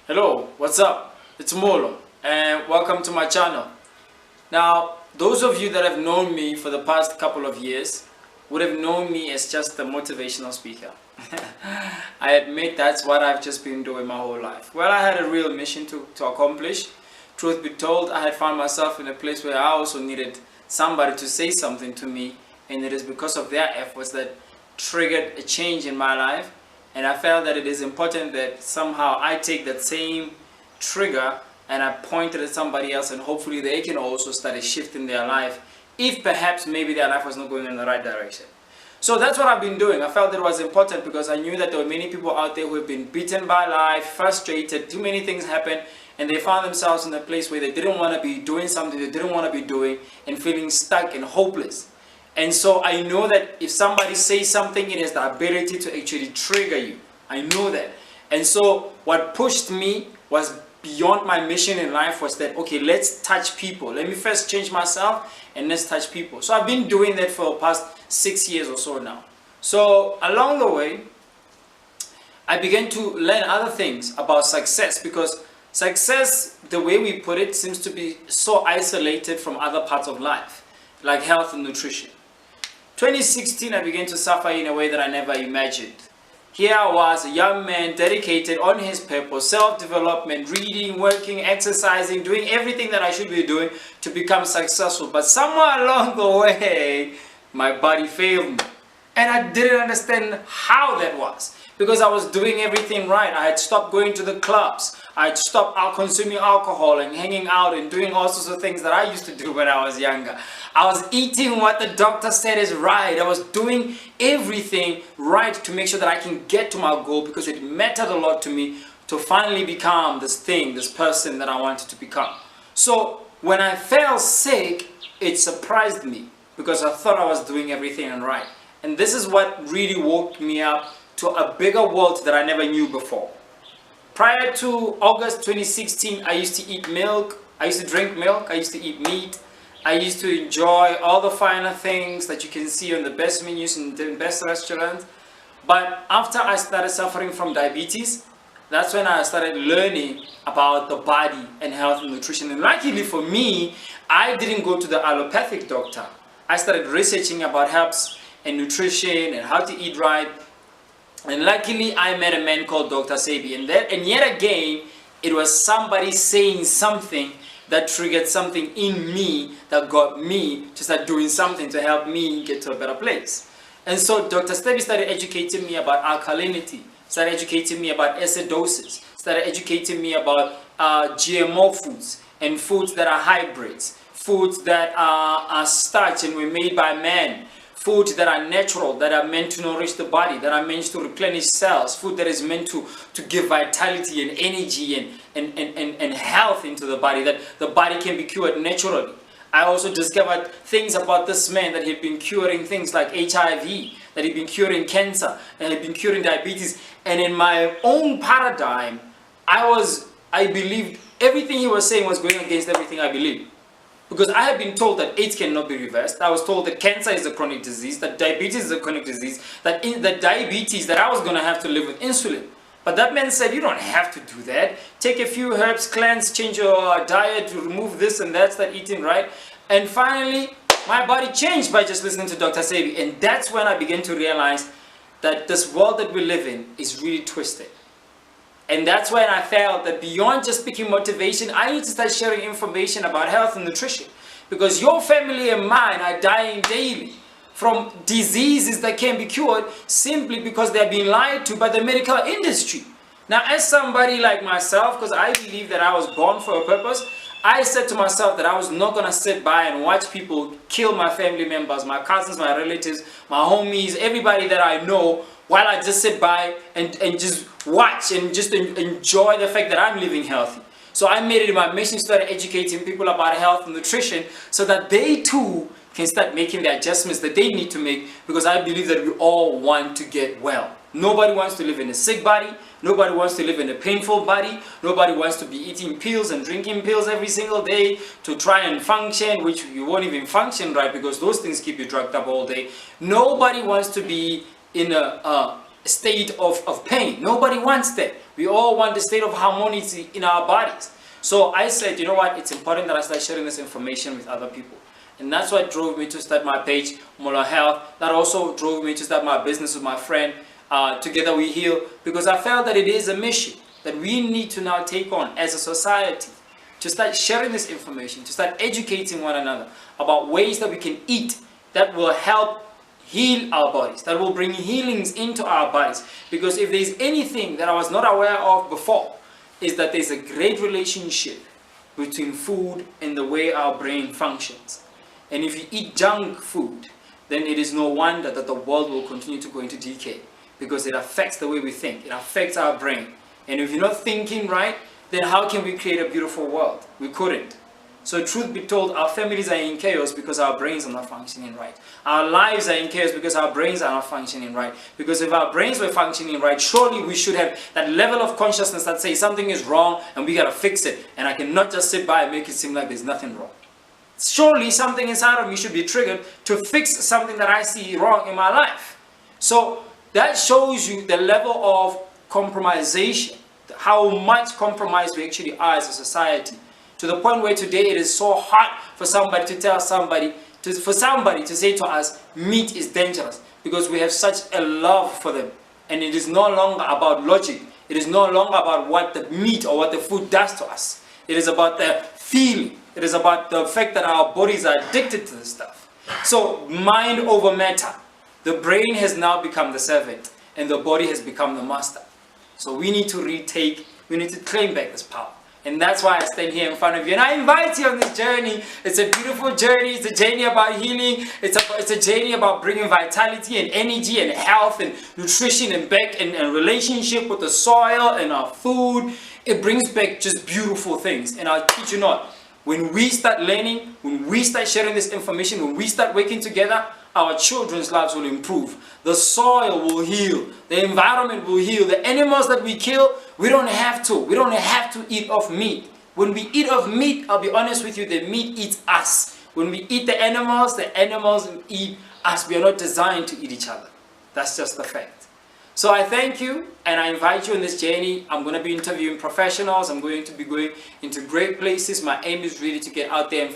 Hello, what's up? It's Molo and welcome to my channel. Now, those of you that have known me for the past couple of years would have known me as just a motivational speaker. I admit that's what I've just been doing my whole life. Well, I had a real mission to accomplish. Truth be told, I had found myself in a place where I also needed somebody to say something to me, and it is because of their efforts that triggered a change in my life. And I felt that it is important that somehow I take that same trigger and I point it at somebody else, and hopefully they can also start a shift in their life if perhaps maybe their life was not going in the right direction. So that's what I've been doing. I felt that it was important because I knew that there were many people out there who have been beaten by life, frustrated, too many things happen, and they found themselves in a place where they didn't want to be doing something they didn't want to be doing and feeling stuck and hopeless. And so I know that if somebody says something, it has the ability to actually trigger you. I know that. And so what pushed me was beyond my mission in life was that, okay, let's touch people. Let me first change myself and let's touch people. So I've been doing that for the past 6 years or so now. So along the way, I began to learn other things about success, because success, the way we put it, seems to be so isolated from other parts of life, like health and nutrition. 2016, I began to suffer in a way that I never imagined. Here I was, a young man dedicated on his purpose, self-development, reading, working, exercising, doing everything that I should be doing to become successful. But somewhere along the way, my body failed me. And I didn't understand how that was, because I was doing everything right. I had stopped going to the clubs. I had stopped consuming alcohol and hanging out and doing all sorts of things that I used to do when I was younger. I was eating what the doctor said is right. I was doing everything right to make sure that I can get to my goal, because it mattered a lot to me to finally become this thing, this person that I wanted to become. So when I fell sick, it surprised me because I thought I was doing everything right. And this is what really woke me up to a bigger world that I never knew before. Prior to August 2016, I used to eat milk, I used to drink milk, I used to eat meat, I used to enjoy all the finer things that you can see on the best menus in the best restaurants. But after I started suffering from diabetes, that's when I started learning about the body and health and nutrition. And luckily for me, I didn't go to the allopathic doctor. I started researching about herbs and nutrition and how to eat right. And luckily, I met a man called Dr. Sebi, and yet again, it was somebody saying something that triggered something in me that got me to start doing something to help me get to a better place. And so Dr. Sebi started educating me about alkalinity, started educating me about acidosis, started educating me about GMO foods and foods that are hybrids, foods that are starch and were made by man, foods that are natural, that are meant to nourish the body, that are meant to replenish cells, food that is meant to give vitality and energy and health into the body, that the body can be cured naturally. I also discovered things about this man, that he'd been curing things like HIV, that he'd been curing cancer, and he'd been curing diabetes. And in my own paradigm, I believed everything he was saying was going against everything I believed. Because I had been told that AIDS cannot be reversed. I was told that cancer is a chronic disease, that diabetes is a chronic disease, that in the diabetes that I was going to have to live with insulin. But that man said, you don't have to do that. Take a few herbs, cleanse, change your diet, remove this and that, start eating right. And finally, my body changed by just listening to Dr. Sebi. And that's when I began to realize that this world that we live in is really twisted. And that's when I felt that beyond just speaking motivation, I need to start sharing information about health and nutrition. Because your family and mine are dying daily from diseases that can be cured simply because they're being lied to by the medical industry. Now, as somebody like myself, because I believe that I was born for a purpose, I said to myself that I was not going to sit by and watch people kill my family members, my cousins, my relatives, my homies, everybody that I know, while I just sit by and just watch and just enjoy the fact that I'm living healthy. So I made it my mission to start educating people about health and nutrition so that they too can start making the adjustments that they need to make, because I believe that we all want to get well. Nobody wants to live in a sick body. Nobody wants to live in a painful body. Nobody wants to be eating pills and drinking pills every single day to try and function, which you won't even function right because those things keep you drugged up all day. Nobody wants to be in a state of pain. Nobody wants that. We all want the state of harmony in our bodies. So I said, you know what, it's important that I start sharing this information with other people. And that's what drove me to start my page, Molo Health. That also drove me to start my business with my friend, Together We Heal, because I felt that it is a mission that we need to now take on as a society, to start sharing this information, to start educating one another about ways that we can eat that will help heal our bodies, that will bring healings into our bodies. Because if there's anything that I was not aware of before, is that there's a great relationship between food and the way our brain functions. And if you eat junk food, then it is no wonder that the world will continue to go into decay, because it affects the way we think, it affects our brain. And if you're not thinking right, then how can we create a beautiful world? We couldn't. So truth be told, our families are in chaos because our brains are not functioning right. Our lives are in chaos because our brains are not functioning right. Because if our brains were functioning right, surely we should have that level of consciousness that says something is wrong and we gotta fix it. And I cannot just sit by and make it seem like there's nothing wrong. Surely something inside of me should be triggered to fix something that I see wrong in my life. So that shows you the level of compromisation, how much compromise we actually are as a society. To the point where today it is so hard for somebody to tell somebody, for somebody to say to us, meat is dangerous, because we have such a love for them. And it is no longer about logic. It is no longer about what the meat or what the food does to us. It is about the feeling. It is about the fact that our bodies are addicted to this stuff. So mind over matter. The brain has now become the servant and the body has become the master. So we need to claim back this power. And that's why I stand here in front of you. And I invite you on this journey. It's a beautiful journey. It's a journey about healing. It's a journey about bringing vitality and energy and health and nutrition and back and relationship with the soil and our food. It brings back just beautiful things. And I'll teach you not. When we start learning, when we start sharing this information, when we start working together, our children's lives will improve. The soil will heal. The environment will heal. The animals that we kill, we don't have to. We don't have to eat off meat. When we eat off meat, I'll be honest with you, the meat eats us. When we eat the animals eat us. We are not designed to eat each other. That's just the fact. So I thank you and I invite you on this journey. I'm going to be interviewing professionals. I'm going to be going into great places. My aim is really to get out there and